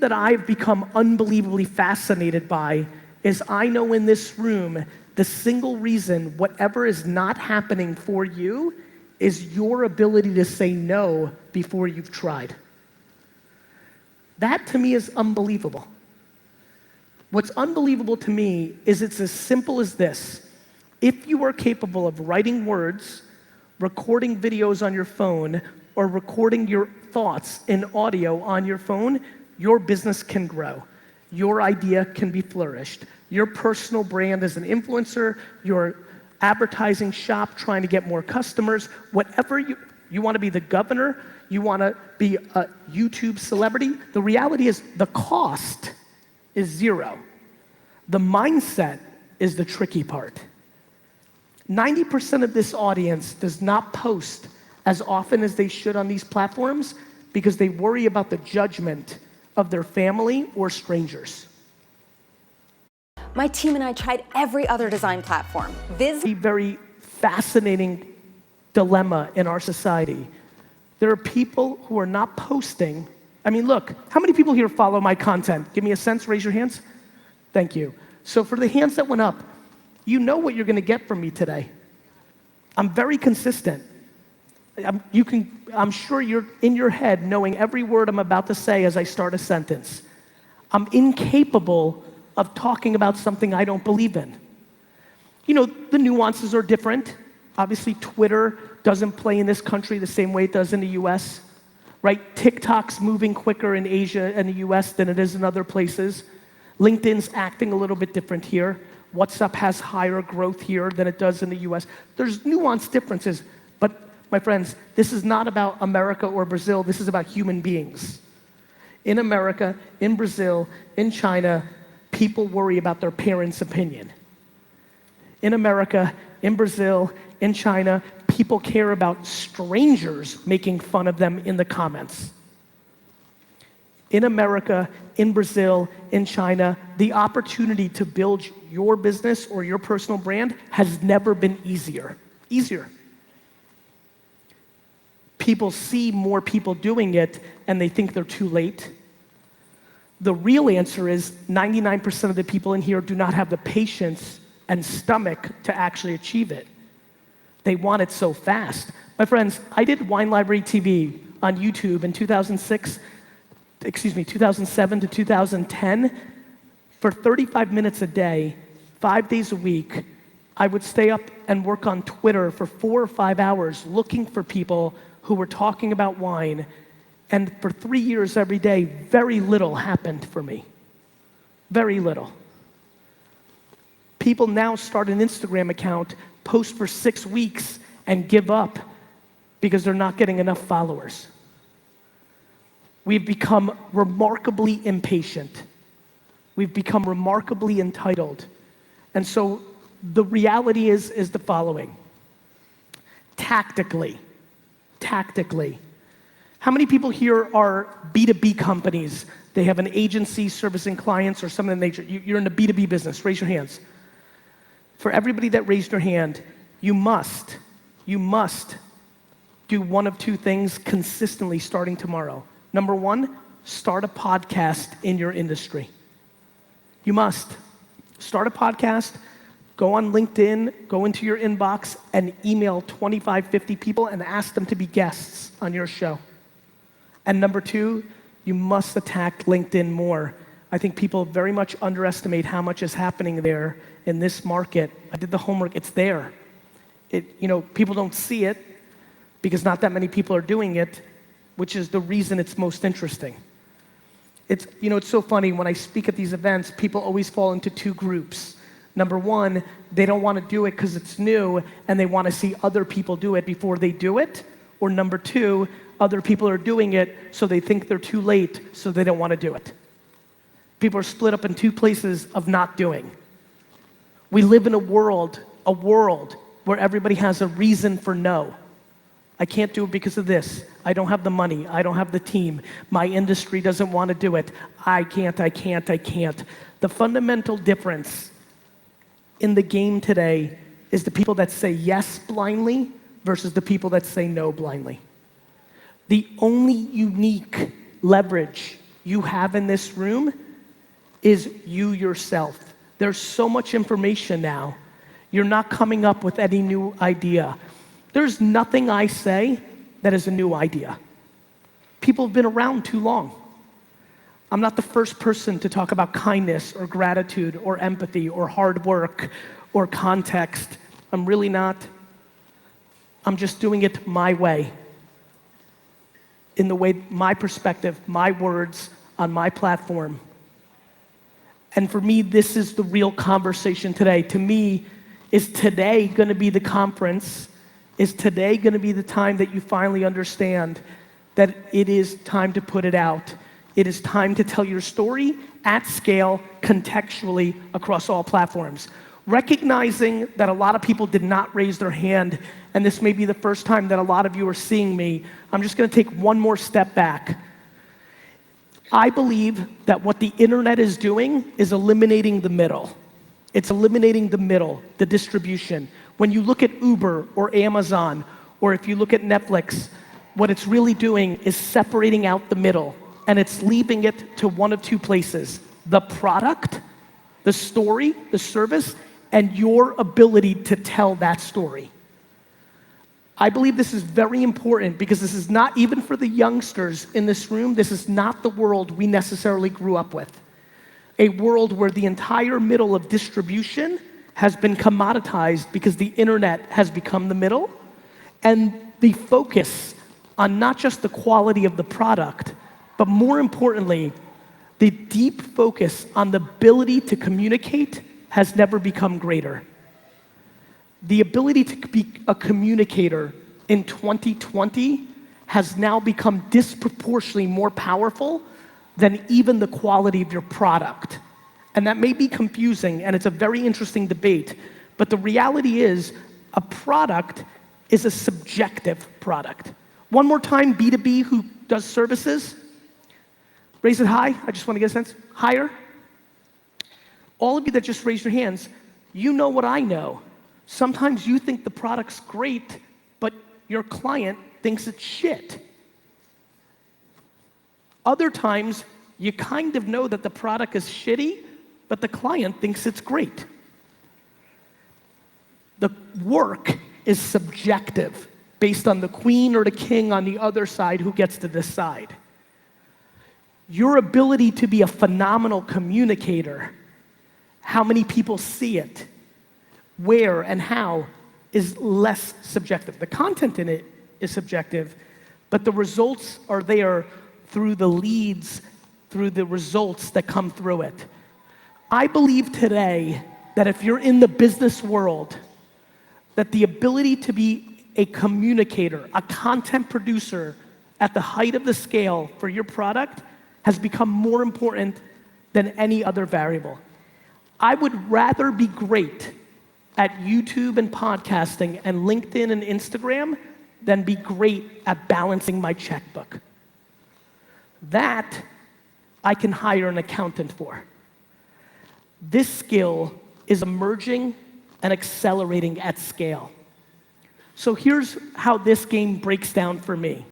that I've become unbelievably fascinated by is I know in this room, the single reason whatever is not happening for you is your ability to say no before you've tried. That to me is unbelievable. What's unbelievable to me is it's as simple as this. If you are capable of writing words, recording videos on your phone, or recording your thoughts in audio on your phone, your business can grow. Your idea can be flourished. Your personal brand as an influencer, your advertising shop trying to get more customers, whatever you want to be the governor, you want to be a YouTube celebrity, the reality is the cost is zero. The mindset is the tricky part. 90% of this audience does not post as often as they should on these platforms because they worry about the judgment of their family or strangers. My team and I tried every other design platform. A very fascinating dilemma in our society. There are people who are not posting. I mean, look, how many people here follow my content? Give me a sense, raise your hands. Thank you. So for the hands that went up, you know what you're gonna get from me today. I'm very consistent. I'm sure you're in your head knowing every word I'm about to say as I start a sentence. I'm incapable of talking about something I don't believe in. You know, the nuances are different. Obviously, Twitter doesn't play in this country the same way it does in the US, right? TikTok's moving quicker in Asia and the US than it is in other places. LinkedIn's acting a little bit different here. WhatsApp has higher growth here than it does in the US. There's nuanced differences, but my friends, this is not about America or Brazil, this is about human beings. In America, in Brazil, in China, people worry about their parents' opinion. In America, in Brazil, in China, people care about strangers making fun of them in the comments. In America, in Brazil, in China, the opportunity to build your business or your personal brand has never been easier. People see more people doing it and they think they're too late. The real answer is 99% of the people in here do not have the patience and stomach to actually achieve it. They want it so fast. My friends, I did Wine Library TV on YouTube in 2007 to 2010. For 35 minutes a day, 5 days a week, I would stay up and work on Twitter for 4 or 5 hours looking for people who were talking about wine. And for 3 years every day, very little happened for me. Very little. People now start an Instagram account, post for 6 weeks, and give up because they're not getting enough followers. We've become remarkably impatient. We've become remarkably entitled. And so the reality is the following. Tactically, how many people here are B2B companies? They have an agency servicing clients or something of that nature. You're in the B2B business, raise your hands. For everybody that raised your hand, you must do one of two things consistently starting tomorrow. Number one, start a podcast in your industry. You must. Start a podcast, go on LinkedIn, go into your inbox and email 25, 50 people and ask them to be guests on your show. And number two, you must attack LinkedIn more. I think people very much underestimate how much is happening there in this market. I did the homework, it's there. People don't see it because not that many people are doing it, which is the reason it's most interesting. It's so funny, when I speak at these events, people always fall into two groups. Number one, they don't want to do it because it's new and they want to see other people do it before they do it. Or number two, other people are doing it so they think they're too late, so they don't want to do it. People are split up in two places of not doing. We live in a world where everybody has a reason for no. I can't do it because of this. I don't have the money. I don't have the team. My industry doesn't want to do it. I can't. The fundamental difference in the game today is the people that say yes blindly versus the people that say no blindly. The only unique leverage you have in this room is you yourself. There's so much information now. You're not coming up with any new idea. There's nothing I say that is a new idea. People have been around too long. I'm not the first person to talk about kindness or gratitude or empathy or hard work or context. I'm really not. I'm just doing it my way. In the way, my perspective, my words on my platform. And for me, this is the real conversation today. To me, is today gonna be the conference? Is today gonna be the time that you finally understand that it is time to put it out? It is time to tell your story at scale, contextually, across all platforms. Recognizing that a lot of people did not raise their hand, and this may be the first time that a lot of you are seeing me, I'm just gonna take one more step back. I believe that what the internet is doing is eliminating the middle. It's eliminating the middle, the distribution. When you look at Uber or Amazon, or if you look at Netflix, what it's really doing is separating out the middle, and it's leaving it to one of two places: the product, the story, the service, and your ability to tell that story. I believe this is very important because this is not, even for the youngsters in this room, this is not the world we necessarily grew up with. A world where the entire middle of distribution has been commoditized because the internet has become the middle, and the focus on not just the quality of the product, but more importantly, the deep focus on the ability to communicate has never become greater. The ability to be a communicator in 2020 has now become disproportionately more powerful than even the quality of your product. And that may be confusing, and it's a very interesting debate, but the reality is a product is a subjective product. One more time, B2B who does services. Raise it high, I just want to get a sense. Higher. All of you that just raised your hands, you know what I know. Sometimes you think the product's great, but your client thinks it's shit. Other times, you kind of know that the product is shitty, but the client thinks it's great. The work is subjective, based on the queen or the king on the other side who gets to decide. Your ability to be a phenomenal communicator, how many people see it, where and how, is less subjective. The content in it is subjective, but the results are there through the leads, through the results that come through it. I believe today that if you're in the business world, that the ability to be a communicator, a content producer at the height of the scale for your product has become more important than any other variable. I would rather be great at YouTube and podcasting and LinkedIn and Instagram than be great at balancing my checkbook. That I can hire an accountant for. This skill is emerging and accelerating at scale. So here's how this game breaks down for me.